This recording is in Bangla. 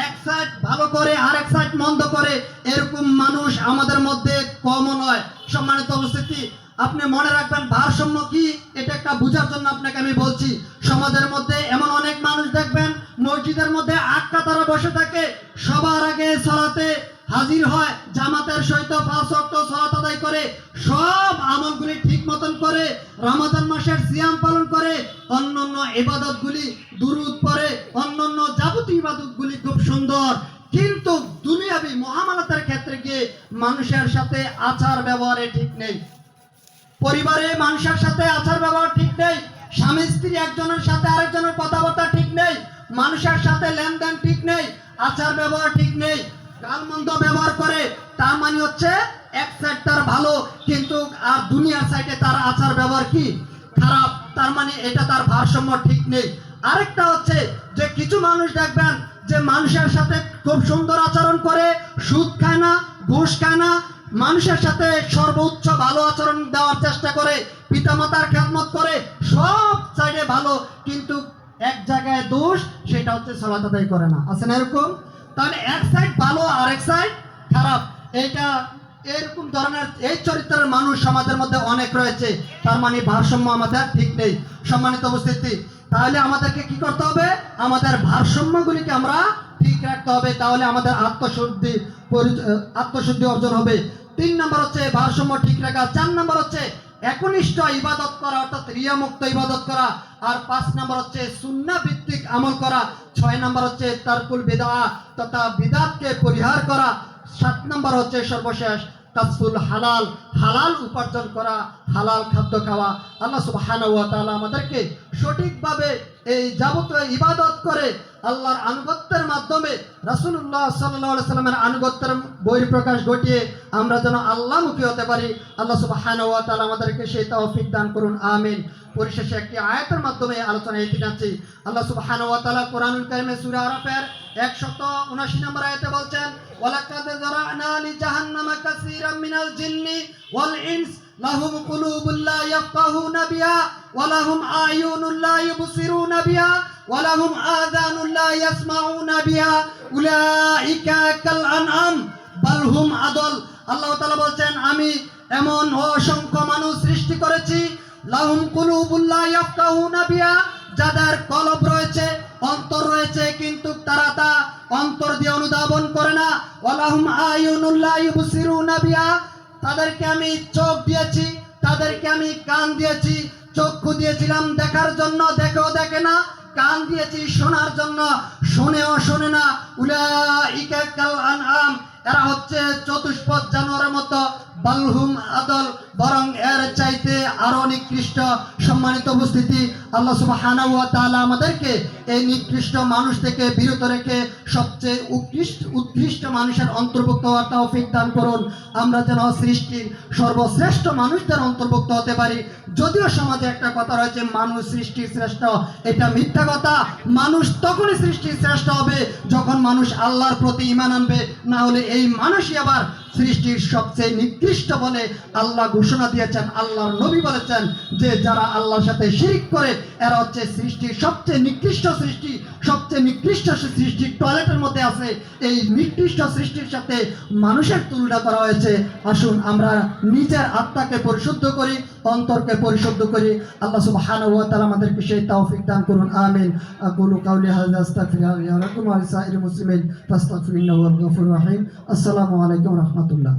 এক সাইড ভালো করে আর এক সাইড মন্দ করে, এরকম মানুষ আমাদের মধ্যে কমন হয়। সম্মানিত উপস্থিতি, আপনি মনে রাখবেন ভারসাম্য কি, এটা একটা বোঝার জন্য আপনাকে আমি বলছি। সমাজের মধ্যে এমন অনেক মানুষ দেখবেন মসজিদের মধ্যে 8 কাতারে বসে থাকে, সবার আগে সালাতে হাজির হয়, জামাতের সহিত 5 ওয়াক্ত সালাত আদায় করে, সব আমলগুলি ঠিক মতন করে, রমজান মাসের সিয়াম পালন করে, অন্যান্য ইবাদতগুলি দুরূদ পড়ে, অন্যান্য যাবতীয় ইবাদতগুলি খুব সুন্দর, কিন্তু দুনিয়াবি মুআমালাতের ক্ষেত্রে গিয়ে মানুষের সাথে আচার ব্যবহারে ঠিক নেই, পরিবারে মানুষের সাথে আচার ব্যবহার ঠিক নেই, স্বামী স্ত্রী একজনের সাথে আরেকজনের কথাবার্তা ঠিক নেই, মানুষের সাথে লেনদেন ঠিক নেই, আচার ব্যবহার ঠিক নেই, গালমন্দ ব্যবহার করে। তার মানে হচ্ছে এক সাইড তার ভালো, কিন্তু আর দুনিয়ার সাইডে তার আচার ব্যবহার কি খারাপ, তার মানে এটা তার ভারসাম্য ঠিক নেই। আরেকটা হচ্ছে যে কিছু মানুষ দেখবেন যে মানুষের সাথে খুব সুন্দর আচরণ করে, সুদ খায় না, ঘুষ খায় না, মানুষের সাথে সর্বোচ্চ ভালো আচরণ দেওয়ার চেষ্টা করে, পিতামাতার খেদমত করে, সব সাইডে ভালো, কিন্তু এক জায়গায় দোষ, সেটা হচ্ছে সালাত আদায় করে না। আছে না এরকম? তাহলে এক সাইড ভালো আর এক সাইড খারাপ, এইটা এরকম ধরনের এই চরিত্রের মানুষ সমাজের মধ্যে অনেক রয়েছে, তার মানে ভারসাম্য আমাদের ঠিক নেই। সম্মানিত উপস্থিতি, তাহলে আমাদেরকে কি করতে হবে? আমাদের ভারসাম্যগুলিকে আমরা ঠিক রাখতে হবে, তাহলে আমাদের আত্মশুদ্ধি অর্জন হবে। 3 নম্বর হচ্ছে ভারসাম্য ঠিক রাখা। 4 নম্বর হচ্ছে একনিষ্ঠ ইবাদত করা, অর্থাৎ রিয়া মুক্ত ইবাদত করা। আর 5 নম্বর হচ্ছে সুন্নাহ ভিত্তিক আমল করা। 6 নম্বর হচ্ছে তারকুল বিদআহ তথা বিদআতকে পরিহার করা। 7 নম্বর হচ্ছে সর্বশেষ কাসবুল হালাল, হালাল উপার্জন করা, হালাল খাদ্য খাওয়া। আল্লাহ সুবহানাহু ওয়া তাআলা আমাদেরকে সঠিকভাবে এই যাবতীয় ইবাদত করে আল্লাহর আনুগত্যের মাধ্যমে রাসূলুল্লাহ সাল্লাল্লাহু আলাইহি সাল্লামের আনুগত্যের বহিঃপ্রকাশ ঘটিয়ে আমরা যেন আল্লাহমুখী হতে পারি। আল্লাহ সুবহানাহু ওয়া তাআলা আমাদেরকে সেই তৌফিক দান করুন, আমিন। পরিশেষে একটি আয়াতের মাধ্যমে আলোচনা এগিয়ে যাচ্ছি। আল্লাহ সুবহানাহু ওয়া তাআলা কোরআনুল কারীমে সূরা আরাফের 179 নম্বর আয়াতে বলছেন, ওয়ালাকাদ যারানা লিজাহান্নামা কাসীরাম মিনাল জিন্নি ওয়াল ইনস লাহুম কুলুবুল লা ইয়াফকাহুনা বিহা ওয়া লাহুম আয়ুনুল লা ইউবসিরুনা বিহা ওয়া লাহুম আযানুল লা ইয়াসমাউনা বিহা উলাইকা কাল আনআম বাল হুম আদল। আল্লাহ তাআলা বলছেন, আমি এমন অসংখ্য মানুষ সৃষ্টি করেছি, লাহুম কুলুবুল লা ইয়াফকাহুনা বিহা, যাদের কলব রয়েছে, অন্তর রয়েছে, কিন্তু তারা তা অন্তর দিয়ে অনুধাবন করে না। ওয়া লাহুম আয়ুনুল লা ইউবসিরুনা বিহা, তাদেরকে আমি চোখ দিয়েছি, তাদেরকে আমি কান দিয়েছি। চক্ষু দিয়েছিলাম দেখার জন্য, দেখেও দেখে না, কান দিয়েছি শোনার জন্য, শোনেও শোনে না। উলাইকা কাল আনআম, এরা হচ্ছে চতুষ্পদ জানোয়ারের মতো, বালহুম আদল, বরং এর চাইতে আরো নিকৃষ্ট। সম্মানিত উপস্থিতি, আল্লাহ সুবহানাহু ওয়া তাআলা আমাদেরকে এই নিকৃষ্ট মানুষ থেকে বিরত রেখে সবচেয়ে উৎকৃষ্ট মানুষের অন্তর্ভুক্ত হওয়ার তৌফিক দান করুন। আমরা যেন সৃষ্টির সর্বশ্রেষ্ঠ মানুষদের অন্তর্ভুক্ত হতে পারি। যদিও সমাজে একটা কথা রয়েছে, মানুষ সৃষ্টির শ্রেষ্ঠ, এটা মিথ্যা কথা। মানুষ তখনই সৃষ্টির শ্রেষ্ঠ হবে যখন মানুষ আল্লাহর প্রতি ঈমান আনবে, না হলে এই মানুষই আবার সৃষ্টির সবচেয়ে নিকৃষ্ট বলে আল্লাহ ঘোষণা দিয়েছেন। আল্লাহর নবী বলেছেন যে যারা আল্লাহর সাথে শিরিক করে এরা হচ্ছে সৃষ্টির সবচেয়ে নিকৃষ্ট সৃষ্টি, সবচেয়ে নিকৃষ্ট সৃষ্টি টয়লেটের মধ্যে আছে। এই নিকৃষ্ট সৃষ্টির সাথে মানুষের তুলনা করা হয়েছে। আসুন আমরা নিজের আত্মাকে পরিশুদ্ধ করি, অন্তরকে পরিশুদ্ধ করি। আল্লাহ সুবহানাহু ওয়া তাআলা আমাদেরকে সেই তৌফিক দান করুন, আমিন। আকুলু কাওলি হাযা আস্তাগফিরুল্লাহ লিয়া ওয়া লাকুম ওয়া লিসাইরিল মুসলিমিন ফাস্তাগফিরুহু ইন্নাহু হুয়াল গফুরুর রহিম। আসসালামু আলাইকুম ওয়া রাহমাতুল্লাহ।